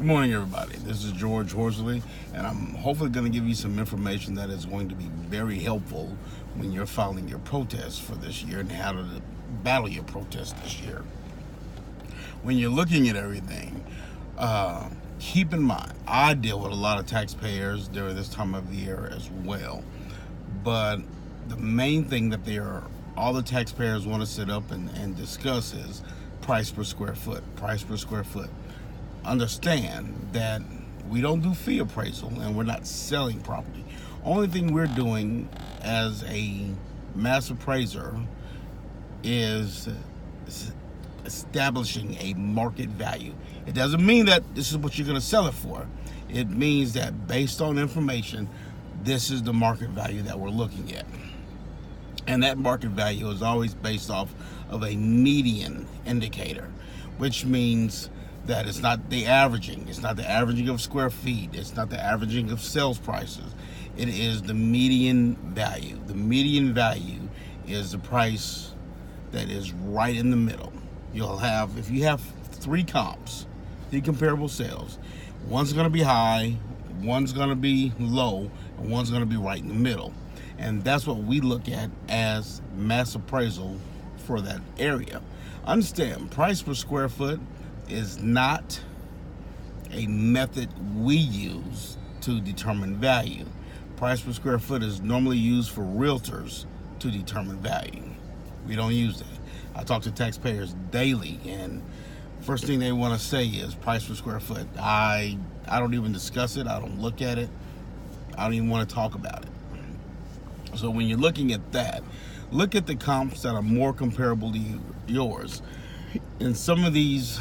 Good morning, everybody. This is George Horsley, and I'm hopefully going to give you some information that is going to be very helpful when you're filing your protest for this year and how to battle your protest this year. When you're looking at everything, keep in mind, I deal with a lot of taxpayers during this time of the year as well, but the main thing that all the taxpayers want to sit up and discuss is price per square foot. Understand that we don't do fee appraisal and we're not selling property. Only thing we're doing as a mass appraiser is establishing a market value. It doesn't mean that this is what you're going to sell it for. It means that based on information, this is the market value that we're looking at. And that market value is always based off of a median indicator, which means that it's not the averaging. It's not the averaging of square feet. It's not the averaging of sales prices. It is the median value. The median value is the price that is right in the middle. If you have three comps, three comparable sales, one's going to be high, one's going to be low, and one's going to be right in the middle. And that's what we look at as mass appraisal for that area. Understand, price per square foot is not a method we use to determine value. Price per square foot is normally used for realtors to determine value. We don't use that. I talk to taxpayers daily, and first thing they want to say is price per square foot. I don't even discuss it. I don't look at it. I don't even want to talk about it. So when you're looking at that, look at the comps that are more comparable to yours. In some of these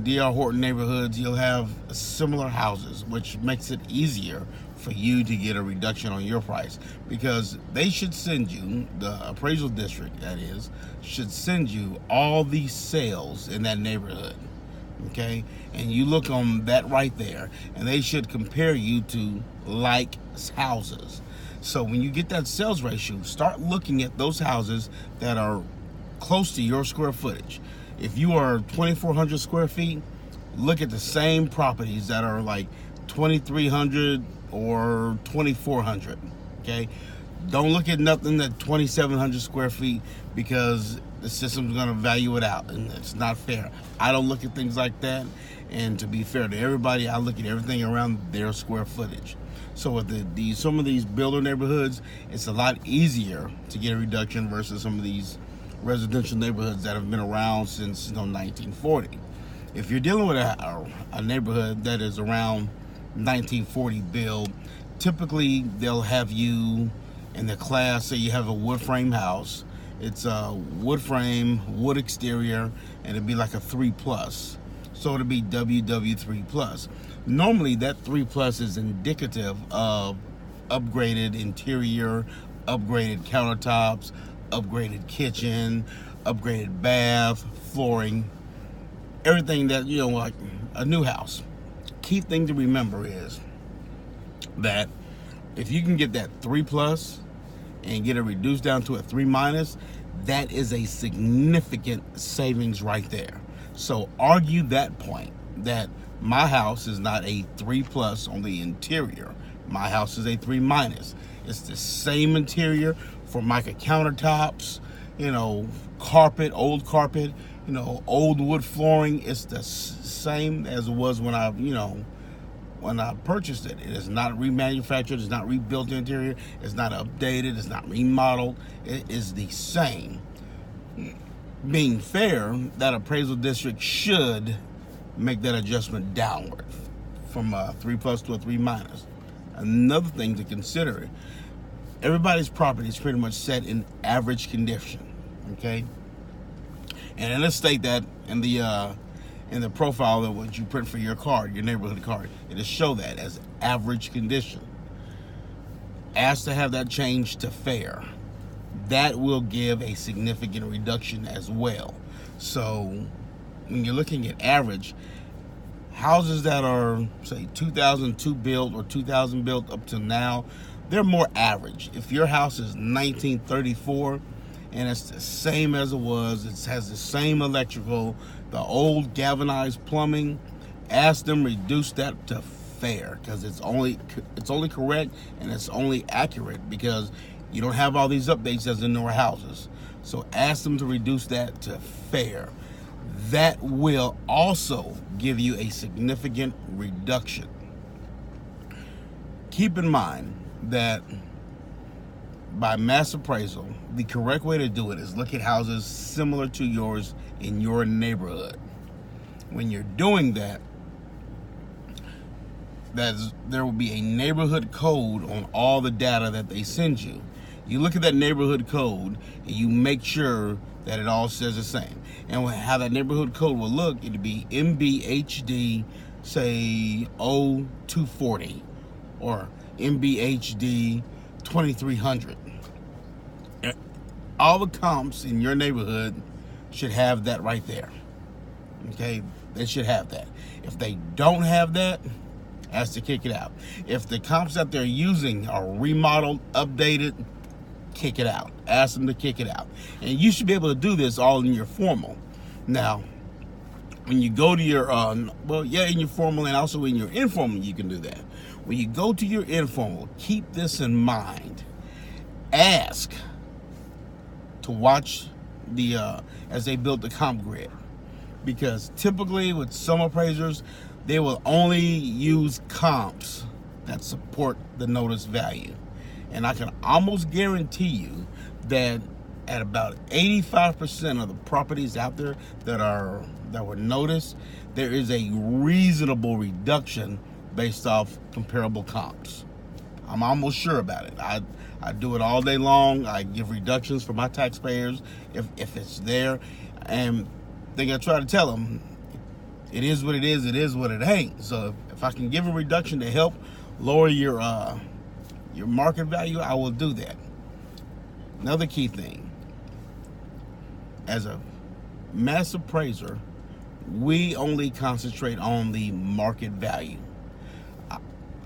D.R. Horton neighborhoods, you'll have similar houses, which makes it easier for you to get a reduction on your price, because they should send you, the appraisal district that is, should send you all these sales in that neighborhood, okay? And you look on that right there, and they should compare you to like houses. So when you get that sales ratio, start looking at those houses that are close to your square footage. If you are 2,400 square feet, look at the same properties that are like 2,300 or 2,400, okay? Don't look at nothing at 2,700 square feet, because the system's gonna value it out, and it's not fair. I don't look at things like that, and to be fair to everybody, I look at everything around their square footage. So with some of these builder neighborhoods, it's a lot easier to get a reduction versus some of these residential neighborhoods that have been around since 1940. If you're dealing with a neighborhood that is around 1940 build, typically they'll have you in the class, say you have a wood frame house. It's a wood frame, wood exterior, and it'd be like a 3+. So it'd be WW3+. Normally that 3+ is indicative of upgraded interior, upgraded countertops, upgraded kitchen, upgraded bath, flooring, everything that, like a new house. Key thing to remember is that if you can get that 3+ and get it reduced down to a 3-, that is a significant savings right there. So argue that point, that my house is not a 3+ on the interior. My house is a 3-. It's the same interior, Formica countertops, carpet, old carpet, old wood flooring. It's the same as it was when I purchased it. It is not remanufactured. It's not rebuilt interior. It's not updated. It's not remodeled. It is the same. Being fair, that appraisal district should make that adjustment downward from a 3+ to a 3-. Another thing to consider, everybody's property is pretty much set in average condition, okay? And let's state that in the profile that what you print for your card, your neighborhood card, it'll show that as average condition. Ask to have that changed to fair. That will give a significant reduction as well. So when you're looking at average, houses that are, say, 2002 built or 2000 built up to now, they're more average. If your house is 1934 and it's the same as it was. It has the same electrical, the old galvanized plumbing. Ask them reduce that to fair, because it's only correct and it's only accurate, because you don't have all these updates as in newer houses. So ask them to reduce that to fair. That will also give you a significant reduction. Keep in mind that by mass appraisal, the correct way to do it is look at houses similar to yours in your neighborhood. When you're doing that, there will be a neighborhood code on all the data that they send you. You look at that neighborhood code and you make sure that it all says the same. And how that neighborhood code will look, it'll be MBHD, say 0240 or MBHD 2300. All the comps in your neighborhood should have that right there. Okay, they should have that. If they don't have that, ask to kick it out. If the comps that they're using are remodeled, updated, kick it out. Ask them to kick it out. And you should be able to do this all in your formal. Now, when you go to your, in your formal and also in your informal, you can do that. When you go to your informal, keep this in mind. Ask to watch as they build the comp grid. Because typically with some appraisers, they will only use comps that support the notice value. And I can almost guarantee you that at about 85% of the properties out there that were noticed, there is a reasonable reduction based off comparable comps. I'm almost sure about it. I do it all day long. I give reductions for my taxpayers if it's there. And thing I try to tell them, it is what it is what it ain't. So if I can give a reduction to help lower your market value, I will do that. Another key thing, as a mass appraiser, we only concentrate on the market value.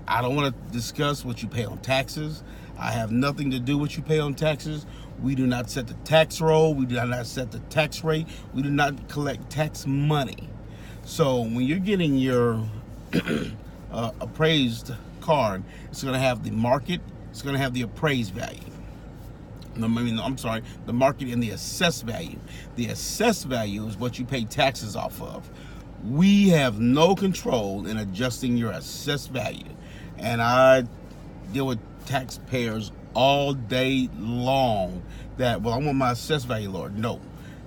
I don't want to discuss what you pay on taxes. I have nothing to do with what you pay on taxes. We do not set the tax roll. We do not set the tax rate. We do not collect tax money. So when you're getting your appraised card, it's going to have the market. It's going to have the appraised value. The market and the assessed value. The assessed value is what you pay taxes off of. We have no control in adjusting your assessed value. And I deal with taxpayers all day long that, I want my assessed value lowered. No,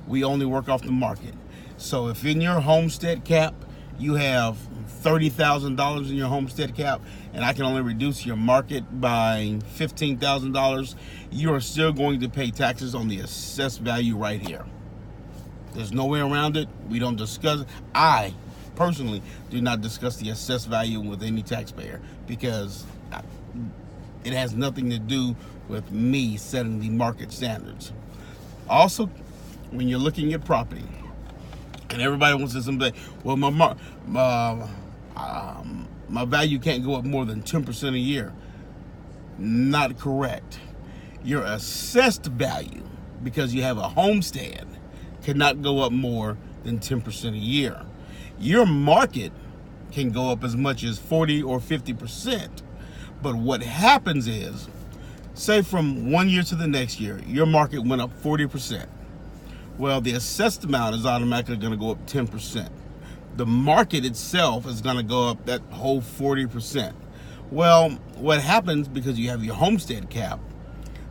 we only work off the market. So if in your homestead cap, you have $30,000 in your homestead cap, and I can only reduce your market by $15,000, you are still going to pay taxes on the assessed value right here. There's no way around it. We don't discuss it. I personally do not discuss the assessed value with any taxpayer, because it has nothing to do with me setting the market standards. Also, when you're looking at property, and everybody wants to say, well, my value can't go up more than 10% a year. Not correct. Your assessed value, because you have a homestead, cannot go up more than 10% a year. Your market can go up as much as 40 or 50%. But what happens is, say from one year to the next year, your market went up 40%. Well, the assessed amount is automatically going to go up 10%. The market itself is going to go up that whole 40%. Well, what happens, because you have your homestead cap,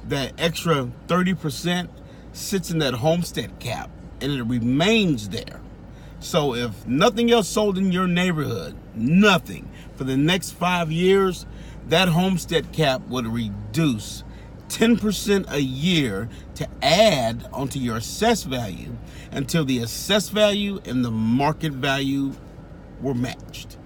that extra 30% sits in that homestead cap, and it remains there. So if nothing else sold in your neighborhood, nothing, for the next 5 years, that homestead cap would reduce 10% a year to add onto your assessed value until the assessed value and the market value were matched.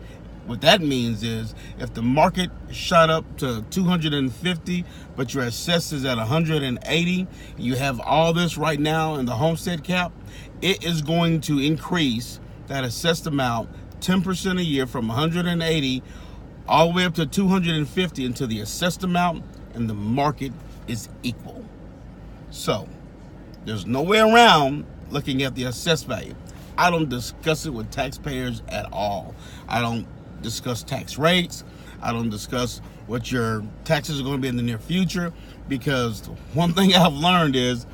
What that means is, if the market shot up to 250, but your assessed is at 180, you have all this right now in the homestead cap, it is going to increase that assessed amount 10% a year from 180 all the way up to 250 until the assessed amount and the market is equal. So There's no way around looking at the assessed value. I don't discuss it with taxpayers at all. I don't discuss tax rates. I don't discuss what your taxes are going to be in the near future, because one thing I've learned is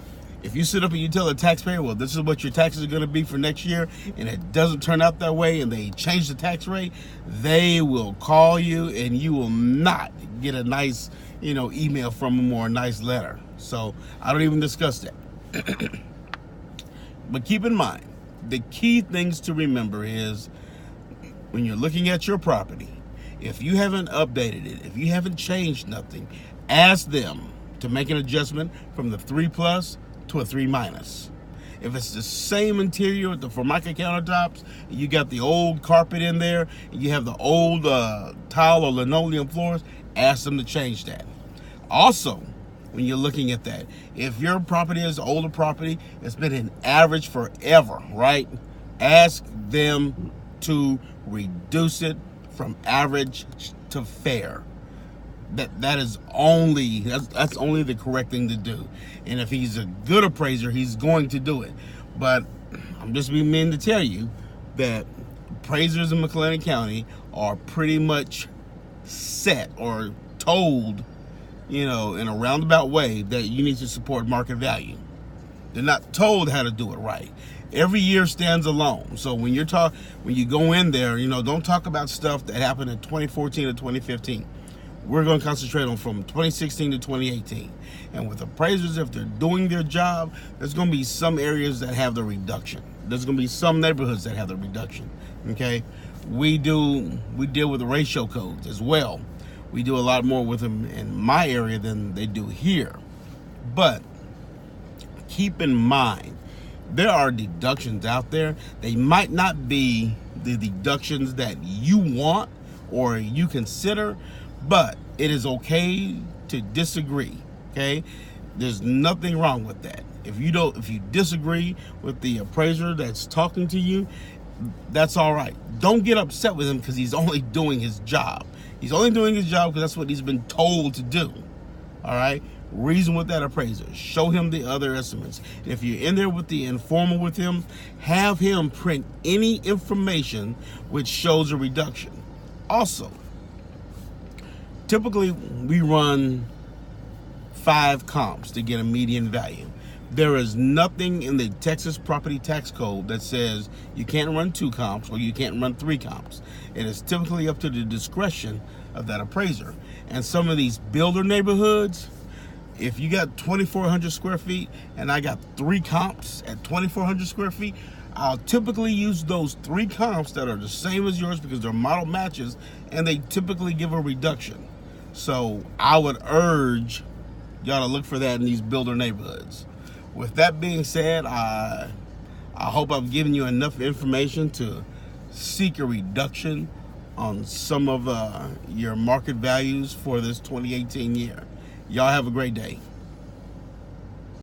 if you sit up and you tell a taxpayer, well, this is what your taxes are going to be for next year, and it doesn't turn out that way and they change the tax rate, they will call you and you will not get a nice, email from them or a nice letter. So I don't even discuss that. But keep in mind, the key things to remember is when you're looking at your property, if you haven't updated it, if you haven't changed nothing, ask them to make an adjustment from the 3+ to a 3-. If it's the same interior with the Formica countertops, and you got the old carpet in there, and you have the old tile or linoleum floors, ask them to change that. Also, when you're looking at that, if your property is an older property, it's been an average forever, right? Ask them to reduce it from average to fair. That's only the correct thing to do. And if he's a good appraiser, he's going to do it. But I'm just being mean to tell you that appraisers in McLennan County are pretty much set or told, in a roundabout way, that you need to support market value. They're not told how to do it right. Every year stands alone. So when you go in there, don't talk about stuff that happened in 2014 or 2015. We're going to concentrate on from 2016 to 2018. And with appraisers, if they're doing their job, there's going to be some areas that have the reduction. There's going to be some neighborhoods that have the reduction. Okay? We deal with the ratio codes as well. We do a lot more with them in my area than they do here. But keep in mind, there are deductions out there. They might not be the deductions that you want or you consider, but it is okay to disagree. Okay, there's nothing wrong with that. If you disagree with the appraiser that's talking to you, that's all right. Don't get upset with him because he's only doing his job. He's only doing his job because that's what he's been told to do. All right. Reason with that appraiser. Show him the other estimates. If you're in there with the informal with him, have him print any information which shows a reduction. Also, typically we run 5 comps to get a median value. There is nothing in the Texas Property Tax Code that says you can't run 2 comps or you can't run 3 comps. It is typically up to the discretion of that appraiser. And some of these builder neighborhoods, if you got 2,400 square feet and I got 3 comps at 2,400 square feet, I'll typically use those 3 comps that are the same as yours because they're model matches, and they typically give a reduction. So I would urge y'all to look for that in these builder neighborhoods. With that being said, I hope I've given you enough information to seek a reduction on some of your market values for this 2018 year. Y'all have a great day.